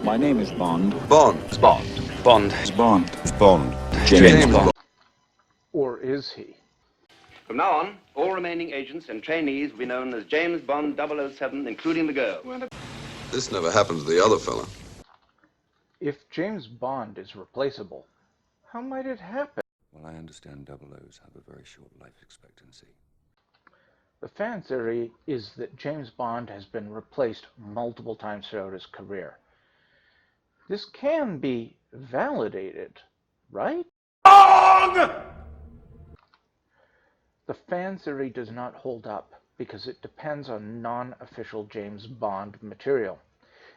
My name is Bond. Bond. Bond. Bond. Bond. Bond. James Bond. Or is he? From now on, all remaining agents and trainees will be known as James Bond 007, including the girl. This never happened to the other fella. If James Bond is replaceable, how might it happen? Well, I understand double O's have a very short life expectancy. The fan theory is that James Bond has been replaced multiple times throughout his career. This can be validated, right? Wrong! The fan theory does not hold up because it depends on non-official James Bond material,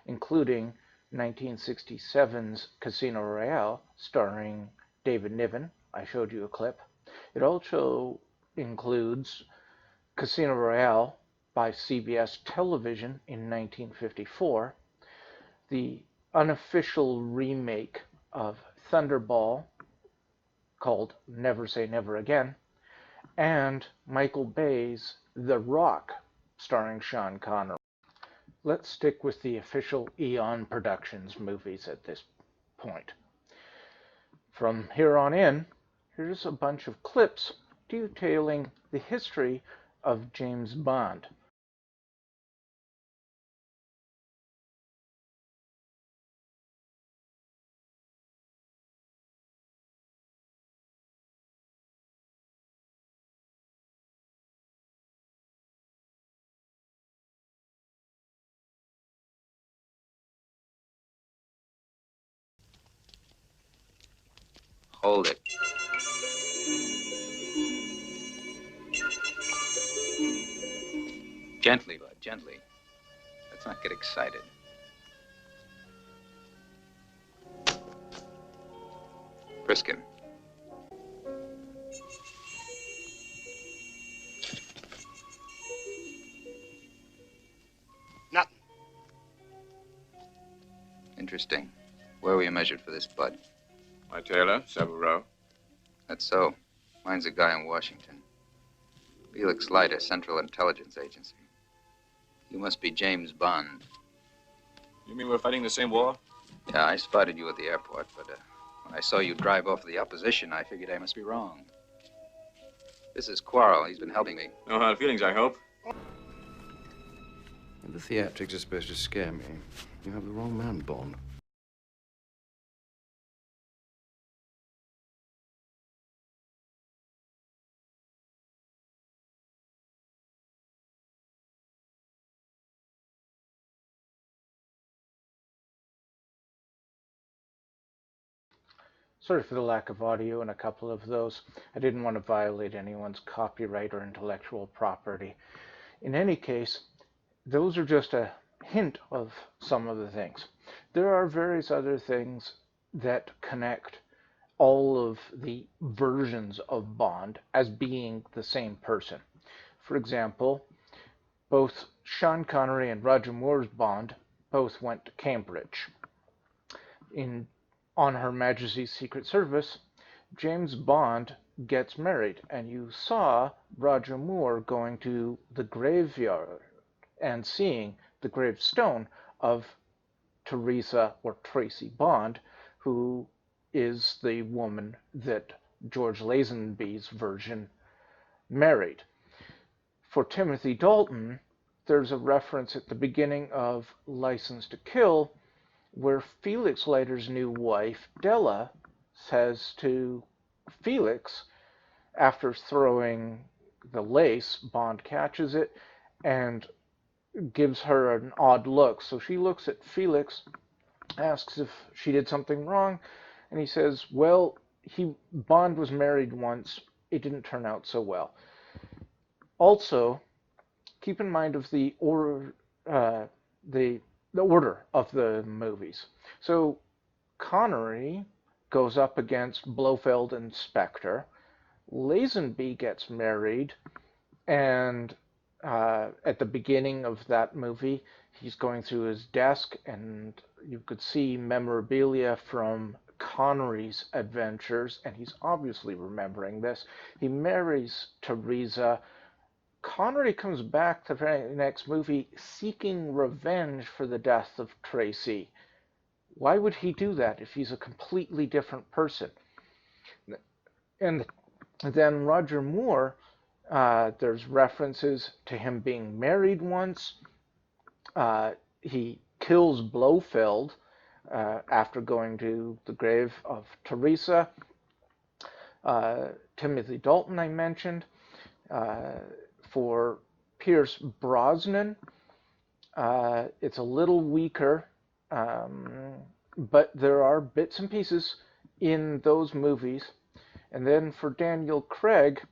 including 1967's Casino Royale, starring David Niven. I showed you a clip. It also includes Casino Royale by CBS Television in 1954, the unofficial remake of Thunderball called Never Say Never Again, and Michael Bay's The Rock, starring Sean Connery. Let's stick with the official Eon Productions movies at this point. From here on in, here's a bunch of clips detailing the history of James Bond. Hold it. Gently, bud, gently. Let's not get excited. Frisk him. Nothing. Interesting. Where were you measured for this, bud? My tailor, Savile Row. That's so. Mine's a guy in Washington. Felix Leiter, Central Intelligence Agency. You must be James Bond. You mean we're fighting the same war? Yeah, I spotted you at the airport, but when I saw you drive off the opposition, I figured I must be wrong. This is Quarrel. He's been helping me. No hard feelings, I hope. The theatrics are supposed to scare me. You have the wrong man, Bond. Sorry for the lack of audio in a couple of those. I didn't want to violate anyone's copyright or intellectual property. In any case, those are just a hint of some of the things. There are various other things that connect all of the versions of Bond as being the same person. For example, both Sean Connery and Roger Moore's Bond both went to Cambridge. On Her Majesty's Secret Service, James Bond gets married, and you saw Roger Moore going to the graveyard and seeing the gravestone of Teresa or Tracy Bond, who is the woman that George Lazenby's version married. For Timothy Dalton, there's a reference at the beginning of License to Kill where Felix Leiter's new wife, Della, says to Felix, after throwing the lace, Bond catches it and gives her an odd look. So she looks at Felix, asks if she did something wrong, and he says, well, Bond was married once. It didn't turn out so well. Also, keep in mind of the order of the movies. So Connery goes up against Blofeld and Spectre. Lazenby gets married, and at the beginning of that movie, he's going through his desk, and you could see memorabilia from Connery's adventures, and he's obviously remembering this. He marries Teresa. Connery comes back to the next movie seeking revenge for the death of Tracy. Why would he do that if he's a completely different person? And then Roger Moore, there's references to him being married once. He kills Blofeld after going to the grave of Teresa. Timothy Dalton I mentioned. For Pierce Brosnan, it's a little weaker, but there are bits and pieces in those movies. And then for Daniel Craig,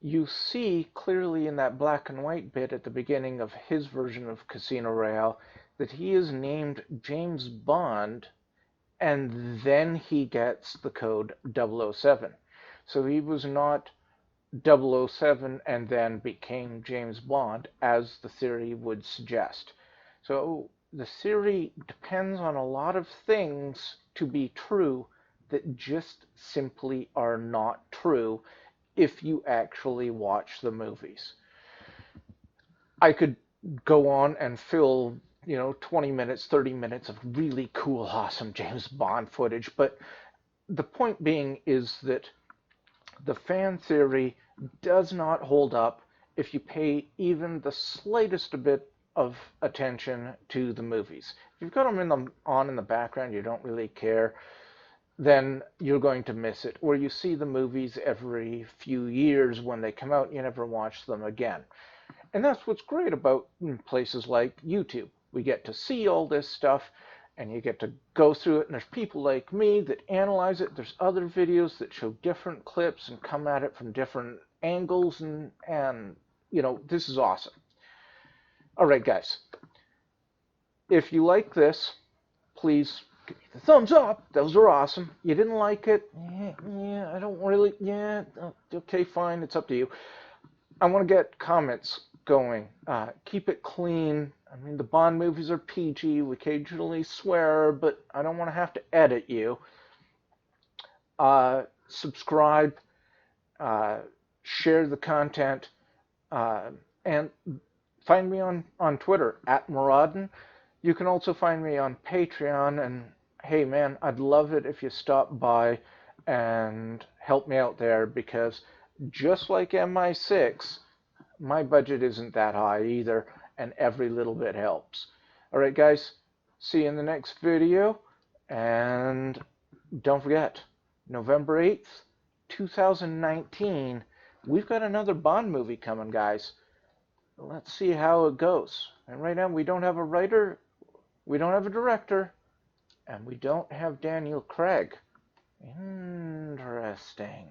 you see clearly in that black and white bit at the beginning of his version of Casino Royale that he is named James Bond, and then he gets the code 007. So he was not 007 and then became James Bond, as the theory would suggest. So the theory depends on a lot of things to be true that just simply are not true if you actually watch the movies. I could go on and fill 20 minutes, 30 minutes of really cool, awesome James Bond footage, but the point being is that the fan theory does not hold up if you pay even the slightest bit of attention to the movies. If you've got them on in the background, you don't really care, then you're going to miss it. Or you see the movies every few years when they come out, you never watch them again. And that's what's great about places like YouTube. We get to see all this stuff, and you get to go through it, and there's people like me that analyze it. There's other videos that show different clips and come at it from different angles, and this is awesome. All right, guys. If you like this, please give me the thumbs up. Those are awesome. You didn't like it? I don't really, okay, fine. It's up to you. I want to get comments going. Keep it clean. I mean, the Bond movies are PG. We occasionally swear, but I don't want to have to edit you. Subscribe. Share the content. And find me on Twitter, @Muradin. You can also find me on Patreon. And, hey, man, I'd love it if you stop by and help me out there, because just like MI6, my budget isn't that high either, and every little bit helps. All right, guys, see you in the next video, and don't forget, November 8th, 2019, we've got another Bond movie coming, guys. Let's see how it goes. And right now, we don't have a writer, we don't have a director, and we don't have Daniel Craig. Interesting.